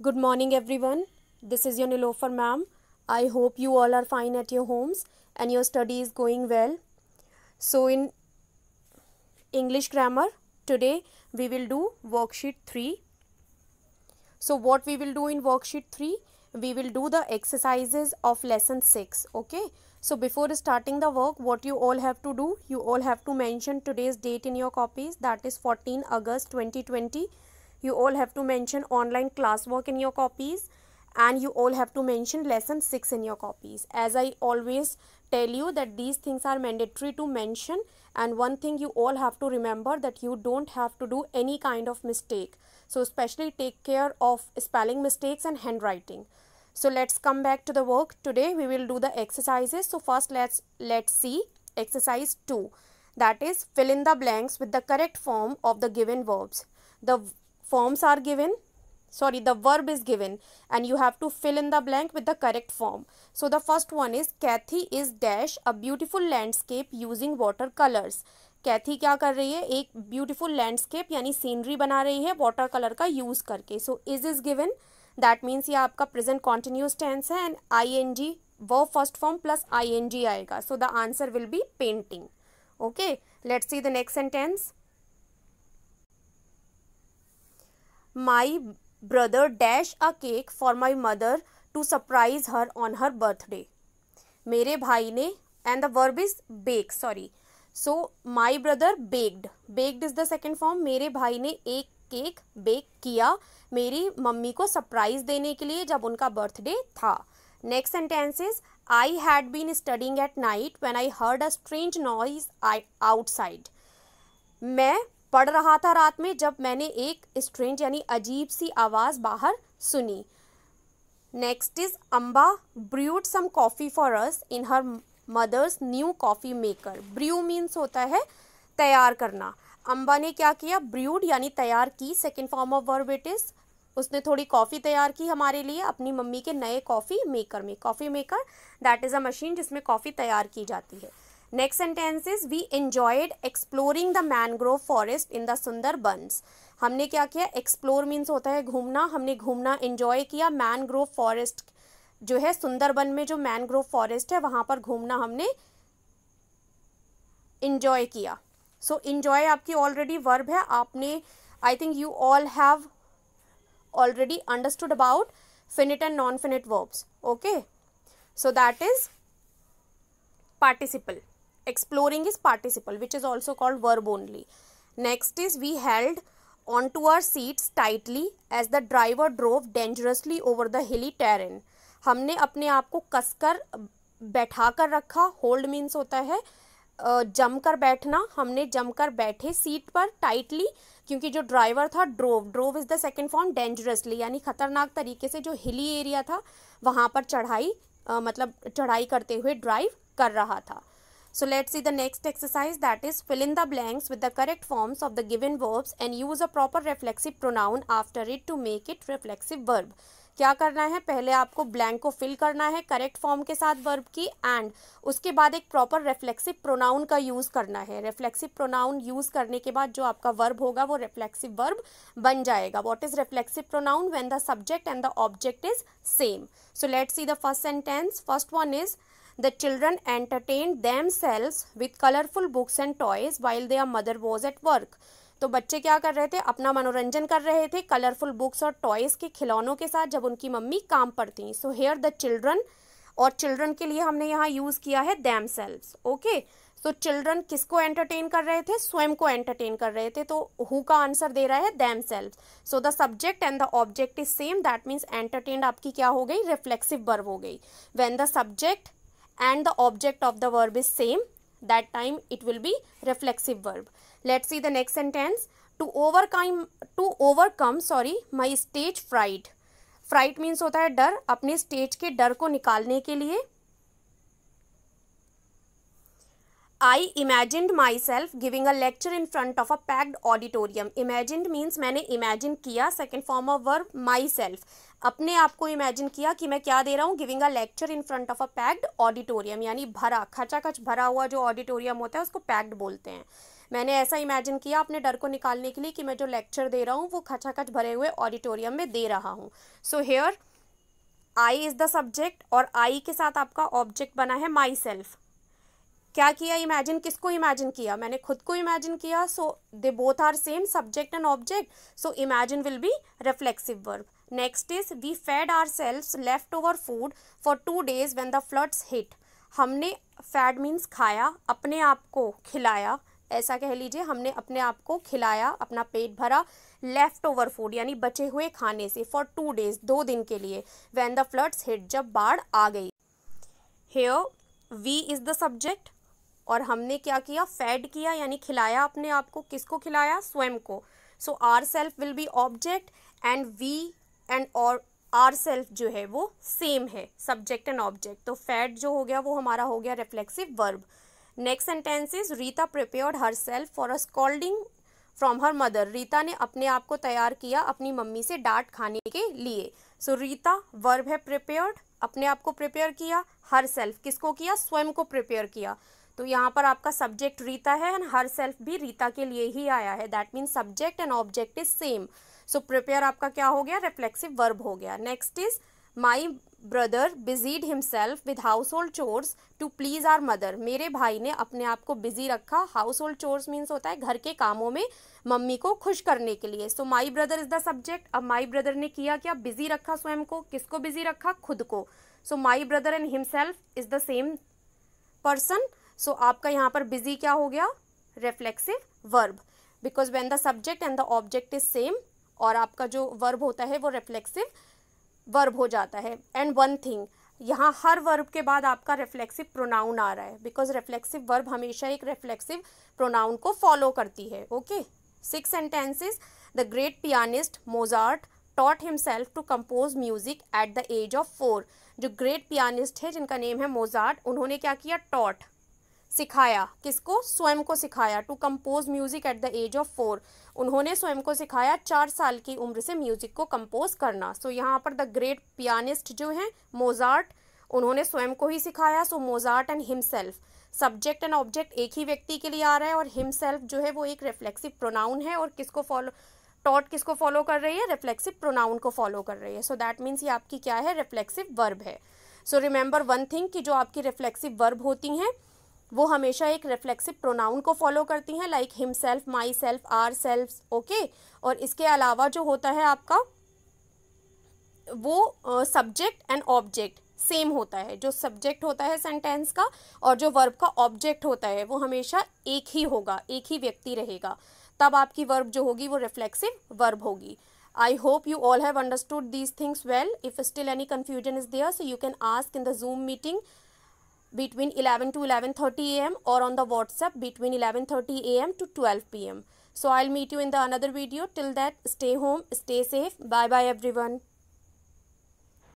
Good morning, everyone. This is your Nilofer ma'am. I hope you all are fine at your homes and your study is going well. So, in English grammar, today we will do worksheet 3. So, what we will do in worksheet 3? We will do the exercises of lesson 6. Okay. So, before starting the work, what you all have to do? You all have to mention today's date in your copies. That is 14 August 2020. You all have to mention online classwork in your copies, and you all have to mention lesson 6 in your copies. As I always tell you that these things are mandatory to mention, and one thing you all have to remember that you don't have to do any kind of mistake. So especially take care of spelling mistakes and handwriting. So let's come back to the work. Today we will do the exercises. So first let's see exercise 2. That is, fill in the blanks with the correct form of the given verbs. The forms are given, the verb is given and you have to fill in the blank with the correct form. So the first one is, Kathy is dash a beautiful landscape using watercolors. कैथी क्या कर रही है? एक beautiful landscape यानी scenery बना रही है water colour का यूज करके. So is given, that means ये आपका प्रेजेंट कॉन्टिन्यूस टेंस है and ING verb first form plus ING आएगा. So the answer will be painting. Okay, let's see the next sentence. My brother dash a cake for my mother to surprise her on her birthday. मेरे भाई ने, and the verb is bake, sorry. So my brother baked. Baked is the second form. मेरे भाई ने एक cake bake किया मेरी mummy को सरप्राइज देने के लिए जब उनका बर्थडे था. Next sentence is, I had been studying at night when I heard a strange noise outside. मैं पढ़ रहा था रात में जब मैंने एक स्ट्रेंज यानी अजीब सी आवाज़ बाहर सुनी. Next is, Amba brewed some coffee for us in her mother's new coffee maker. Brew means होता है तैयार करना. अम्बा ने क्या किया? ब्रूड यानी तैयार की. Second form of verb it is, उसने थोड़ी कॉफ़ी तैयार की हमारे लिए अपनी मम्मी के नए कॉफ़ी मेकर में. Coffee maker that is a machine जिसमें कॉफ़ी तैयार की जाती है. Next sentence is, we enjoyed exploring the mangrove forest in the Sundarbans. हमने क्या किया? एक्सप्लोर मीन्स होता है घूमना. हमने घूमना एंजॉय किया. मैनग्रोव फॉरेस्ट जो है सुंदरबन में जो मैनग्रोव फॉरेस्ट है वहाँ पर घूमना हमने एंजॉय किया. सो एंजॉय आपकी ऑलरेडी वर्ब है. आपने I think you all have already understood about finite and non finite verbs. Okay, so that is participle. Exploring is participle, which is also called verb only. Next is, we held onto our seats tightly as the driver drove dangerously over the hilly terrain. हमने अपने आप को कसकर बैठा कर रखा. Hold means होता है जमकर बैठना. हमने जमकर बैठे सीट पर टाइटली क्योंकि जो ड्राइवर था drove is the second form. Dangerously यानी खतरनाक तरीके से जो हिली एरिया था वहाँ पर चढ़ाई करते हुए ड्राइव कर रहा था. So let's see the next exercise, that is, fill in the blanks with the correct forms of the given verbs and use a proper reflexive pronoun after it to make it reflexive verb. क्या करना है? पहले आपको blank को fill करना है correct form के साथ वर्ब की, एंड उसके बाद एक प्रॉपर रिफ्लेक्सिव प्रोनाउन का यूज़ करना है. रिफ्लेक्सिव प्रोनाउन यूज़ करने के बाद जो आपका वर्ब होगा वो रिफ्लेक्सिव वर्ब बन जाएगा. What is reflexive pronoun? When the subject and the object is same. So let's see the first sentence. First one is, The children entertained themselves with colorful books and toys while their mother was at work. तो बच्चे क्या कर रहे थे? अपना मनोरंजन कर रहे थे कलरफुल बुक्स और टॉयज़ के खिलौनों के साथ जब उनकी मम्मी काम पर थी. सो हेयर द चिल्ड्रन, और चिल्ड्रन के लिए हमने यहाँ यूज़ किया है themselves. ओके, तो चिल्ड्रन किसको एंटरटेन कर रहे थे? स्वयं को एंटरटेन कर रहे थे. तो हु का आंसर दे रहा है themselves. So the subject and the object is same. That means entertained आपकी क्या हो गई? रिफ्लेक्सिव वर्ब हो गई. When the subject and the object of the verb is same, that time it will be reflexive verb. Let's see the next sentence. To overcome my stage fright. Fright means होता है डर. अपने stage के डर को निकालने के लिए I imagined myself giving a lecture in front of a packed auditorium. Imagined means मैंने imagine किया. Second form of verb myself. अपने आप को imagine किया कि मैं क्या दे रहा हूँ? Giving a lecture in front of a packed auditorium यानी भरा, खचाखच भरा हुआ जो auditorium होता है उसको packed बोलते हैं. मैंने ऐसा इमेजिन किया अपने डर को निकालने के लिए कि मैं जो लेक्चर दे रहा हूँ वो खचाखच भरे हुए ऑडिटोरियम में दे रहा हूँ. So here I is the subject और आई के साथ आपका ऑब्जेक्ट बना है माई सेल्फ. क्या किया इमेजिन, किसको इमेजिन किया, मैंने खुद को इमेजिन किया. So they both are same, subject and object. So imagine will be reflexive verb. Next is we fed ourselves left over food for 2 days when the floods hit. हमने fed means खाया, अपने आप को खिलाया, ऐसा कह लीजिए हमने अपने आप को खिलाया, अपना पेट भरा. लेफ्ट ओवर फूड यानी बचे हुए खाने से, फॉर 2 days 2 दिन के लिए. व्हेन द फ्लड्स हिट जब बाढ़ आ गई. Here we is the subject और हमने क्या किया, फेड किया यानी खिलाया अपने आप को. किसको खिलाया, स्वयं को. So our self will be object and we and और आर सेल्फ जो है वो सेम है, सब्जेक्ट एंड ऑब्जेक्ट. तो फेड जो हो गया वो हमारा हो गया reflexive verb. Next sentence is Rita prepared herself for a scolding from her mother. Rita ने अपने आप को तैयार किया अपनी मम्मी से डांट खाने के लिए. सो रीता वर्ब है प्रिपेयर्ड, अपने आप को प्रिपेयर किया. हर सेल्फ किसको किया, स्वयं को प्रिपेयर किया. तो यहाँ पर आपका सब्जेक्ट रीता है एंड हर सेल्फ भी रीता के लिए ही आया है. That means subject and object is same. So prepare आपका क्या हो गया, रिफ्लेक्सिव वर्ब हो गया. Next is my brother busied himself with household chores to please our mother. मेरे भाई ने अपने आप को बिजी रखा. हाउस होल्ड चोर्स मीन्स होता है घर के कामों में मम्मी को खुश करने के लिए. So my brother is the subject. अब माई ब्रदर ने किया क्या, बिजी रखा स्वयं को. किसको बिजी रखा, खुद को. So my brother and himself is the same person. So आपका यहाँ पर बिजी क्या हो गया, reflexive verb, because when the subject and the object is same और आपका जो वर्ब होता है वो रिफ्लेक्सिव वर्ब हो जाता है. एंड वन थिंग, यहाँ हर वर्ब के बाद आपका रिफ्लेक्सिव प्रोनाउन आ रहा है, बिकॉज रिफ्लेक्सिव वर्ब हमेशा एक रिफ्लेक्सिव प्रोनाउन को फॉलो करती है. Okay. 6 sentences. The great pianist Mozart taught himself to compose music at the age of 4. जो ग्रेट पियानिस्ट है जिनका नेम है मोजार्ट, उन्होंने क्या किया, टॉट सिखाया. किसको, स्वयं को सिखाया. To compose music at the age of 4. उन्होंने स्वयं को सिखाया 4 साल की उम्र से म्यूजिक को कंपोज करना. सो यहाँ पर द ग्रेट पियानिस्ट जो है मोजार्ट, उन्होंने स्वयं को ही सिखाया. So Mozart and himself, subject and object एक ही व्यक्ति के लिए आ रहा है और हिमसेल्फ जो है वो एक रिफ्लेक्सिव प्रोनाउन है. और किसको फॉलो, टॉट किसको फॉलो कर रही है, रिफ्लेक्सिव प्रोनाउन को फॉलो कर रही है. सो दैट मीन्स ये आपकी क्या है, रिफ्लेक्सिव वर्ब है. सो रिमेंबर वन थिंग कि जो आपकी रिफ्लेक्सिव वर्ब होती हैं वो हमेशा एक रिफ्लेक्सिव प्रोनाउन को फॉलो करती हैं, like himself, my self, our self. Okay. और इसके अलावा जो होता है आपका वो सब्जेक्ट एंड ऑब्जेक्ट सेम होता है. जो सब्जेक्ट होता है सेंटेंस का और जो वर्ब का ऑब्जेक्ट होता है वो हमेशा एक ही होगा, एक ही व्यक्ति रहेगा. तब आपकी वर्ब जो होगी वो रिफ्लेक्सिव वर्ब होगी. I hope you all have understood these things well. If still any confusion is there, so you can ask in the Zoom meeting between 11 to 11:30 a.m. or on the WhatsApp between 11:30 a.m. to 12 p.m. So I'll meet you in the another video. Till that, stay home, stay safe. Bye bye everyone.